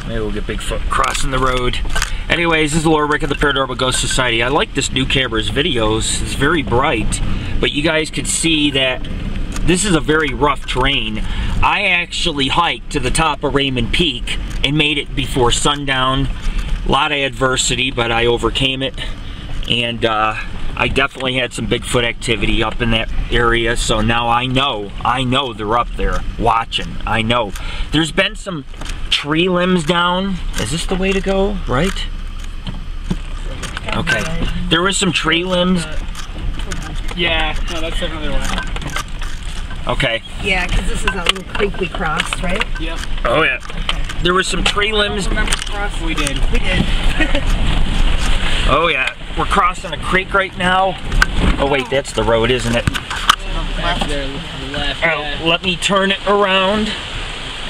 Maybe we'll get Bigfoot crossing the road. Anyways, this is Lord Rick of the Paranormal Ghost Society. I like this new camera's videos. It's very bright, but you guys could see that this is a very rough terrain. I actually hiked to the top of Raymond Peak and made it before sundown. A lot of adversity, but I overcame it. And I definitely had some Bigfoot activity up in that area, so now I know they're up there watching. I know. There's been some tree limbs down. Is this the way to go, right? Okay. There was some tree limbs. Yeah, no, that's another one. Okay. Yeah, because this is that little creek we crossed, right? Yep. Oh yeah. Okay. There was some tree limbs. Remember cross? We did. We did. Oh yeah. We're crossing a creek right now. Oh wait, that's the road, isn't it? Back there, to the left. Yeah. Let me turn it around.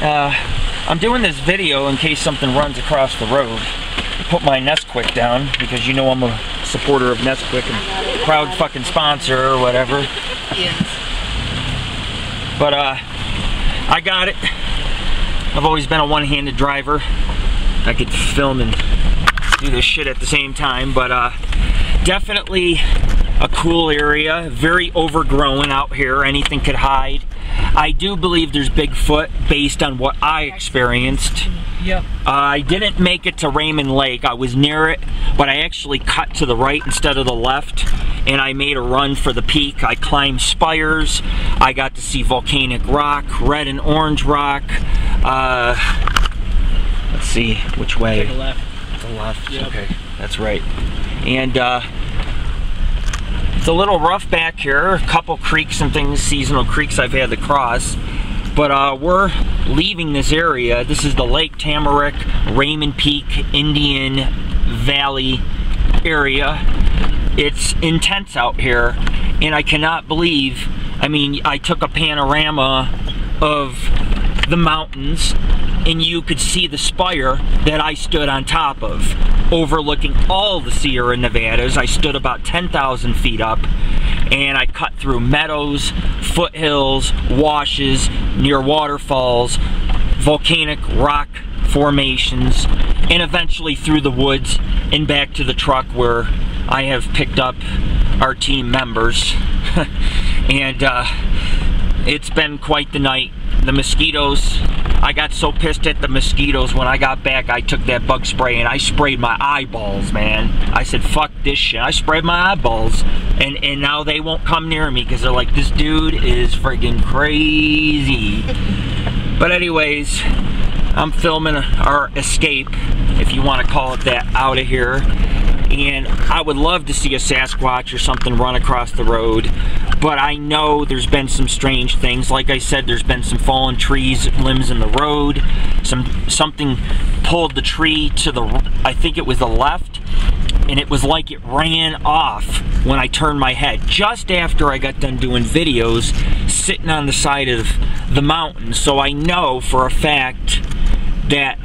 I'm doing this video in case something runs across the road. Put my Nesquik down because you know I'm a supporter of Nesquik and proud fucking sponsor or whatever. Yes. But I got it. I've always been a one-handed driver. I could film and do this shit at the same time, but definitely a cool area. Very overgrown out here. Anything could hide. I do believe there's Bigfoot based on what I experienced. Yep. I didn't make it to Raymond Lake. I was near it, but I actually cut to the right instead of the left, and I made a run for the peak. I climbed spires. I got to see volcanic rock, red and orange rock. Let's see, which way? To the left. The left, yep. Okay, that's right. And it's a little rough back here. A couple creeks and things, seasonal creeks I've had to cross. But we're leaving this area. This is the Lake Tamarack, Raymond Peak, Indian Valley area. It's intense out here, and I cannot believe, I mean, I took a panorama of the mountains, and you could see the spire that I stood on top of, overlooking all the Sierra Nevadas. I stood about 10,000 feet up, and I cut through meadows, foothills, washes, near waterfalls, volcanic rock formations, and eventually through the woods and back to the truck where I have picked up our team members. And it's been quite the night. The mosquitoes, I got so pissed at the mosquitoes when I got back. I took that bug spray and I sprayed my eyeballs, man. I said, fuck this shit. I sprayed my eyeballs, and now they won't come near me because they're like, this dude is friggin' crazy. But anyways, I'm filming our escape, if you want to call it that, out of here. And I would love to see a Sasquatch or something run across the road, but I know there's been some strange things. Like I said, there's been some fallen trees, limbs in the road. Something pulled the tree to the, I think it was the left, and it was like it ran off when I turned my head. Just after I got done doing videos, sitting on the side of the mountain. So I know for a fact that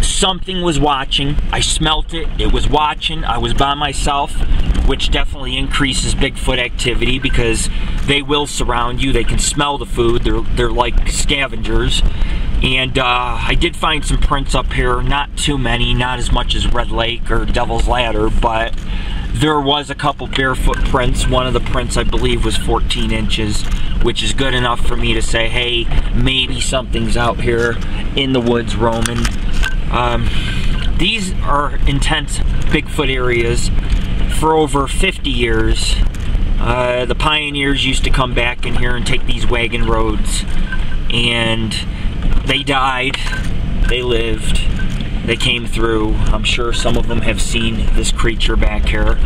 something was watching. I smelt it. It was watching. I was by myself, which definitely increases Bigfoot activity because they will surround you. They can smell the food. They're like scavengers. And I did find some prints up here. Not too many. Not as much as Red Lake or Devil's Ladder, but there was a couple barefoot prints. One of the prints, I believe, was 14 inches, which is good enough for me to say, hey, maybe something's out here in the woods roaming. These are intense Bigfoot areas for over 50 years. The pioneers used to come back in here and take these wagon roads, and they died, they lived, they came through. I'm sure some of them have seen this creature back here.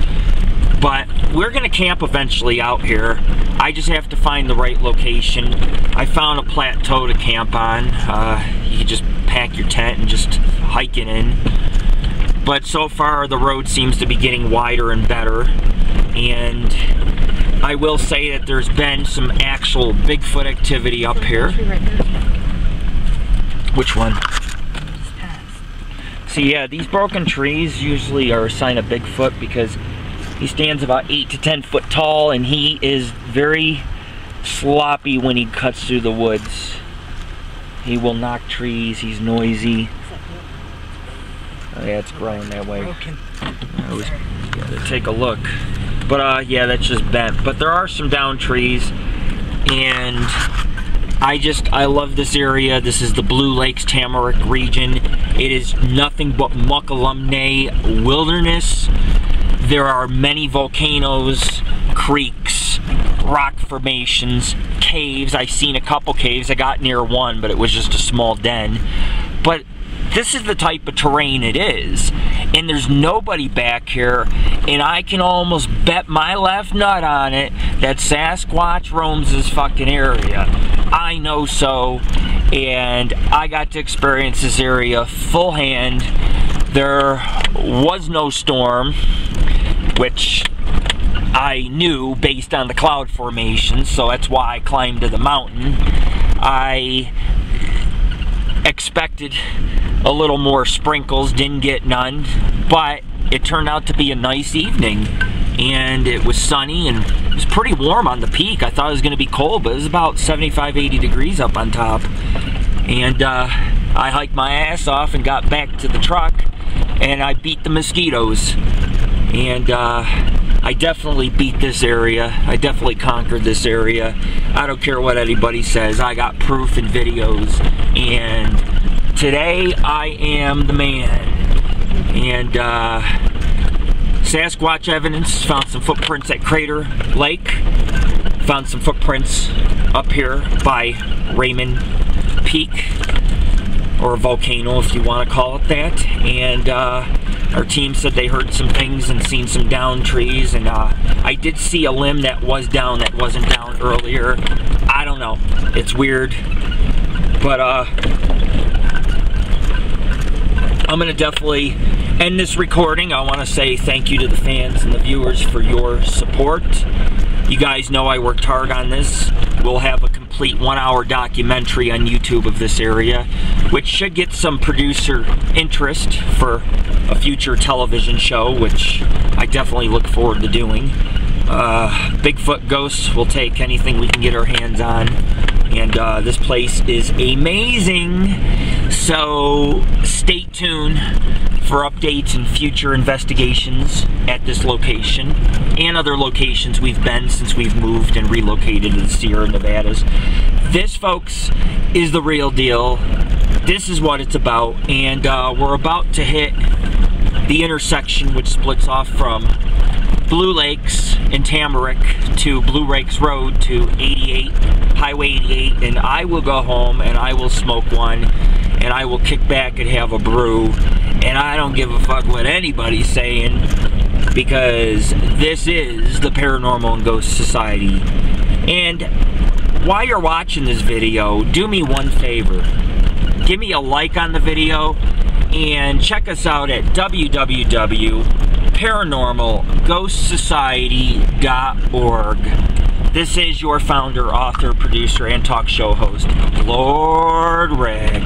But we're gonna camp eventually out here. I just have to find the right location. I found a plateau to camp on. You can just pack your tent and just hike it in. But so far the road seems to be getting wider and better. And I will say that there's been some actual Bigfoot activity up here. Which one? See, yeah, these broken trees usually are a sign of Bigfoot because he stands about 8 to 10 foot tall, and he is very sloppy when he cuts through the woods. He will knock trees. He's noisy. Oh, yeah, it's growing that way. I was gotta take a look. But yeah, that's just bent. But there are some down trees, and I love this area. This is the Blue Lakes Tamarack region. It is nothing but Muckalumne wilderness. There are many volcanoes, creeks, rock formations, caves. I've seen a couple caves. I got near one, but it was just a small den. But this is the type of terrain it is. And there's nobody back here, and I can almost bet my left nut on it that Sasquatch roams this fucking area. I know so, and I got to experience this area full hand. There was no storm, which I knew based on the cloud formation, so that's why I climbed to the mountain. I expected a little more sprinkles, didn't get none, but it turned out to be a nice evening, and it was sunny, and it was pretty warm on the peak. I thought it was going to be cold, but it was about 75-80 degrees up on top. And I hiked my ass off and got back to the truck, and I beat the mosquitoes. And I definitely beat this area. I definitely conquered this area. I don't care what anybody says. I got proof and videos, and today I am the man. And Sasquatch evidence, found some footprints at Crater Lake, found some footprints up here by Raymond Peak, or a volcano if you want to call it that. And our team said they heard some things and seen some down trees, and I did see a limb that was down that wasn't down earlier. I don't know, it's weird, but I'm gonna definitely end this recording. I want to say thank you to the fans and the viewers for your support. You guys know I worked hard on this. We'll have a complete 1-hour documentary on YouTube of this area, which should get some producer interest for a future television show, which I definitely look forward to doing. Bigfoot ghosts, will take anything we can get our hands on, and this place is amazing. So stay tuned for updates and future investigations at this location and other locations we've been since we've moved and relocated to the Sierra Nevadas. This, folks, is the real deal. This is what it's about, and we're about to hit the intersection which splits off from Blue Lakes and Tamarack to Blue Lakes Road to 88, Highway 88, and I will go home and I will smoke one, and I will kick back and have a brew, and I don't give a fuck what anybody's saying, because this is the Paranormal and Ghost Society. And while you're watching this video, do me one favor. Give me a like on the video, and check us out at www.paranormalghostsociety.org. This is your founder, author, producer, and talk show host, Lord Rick.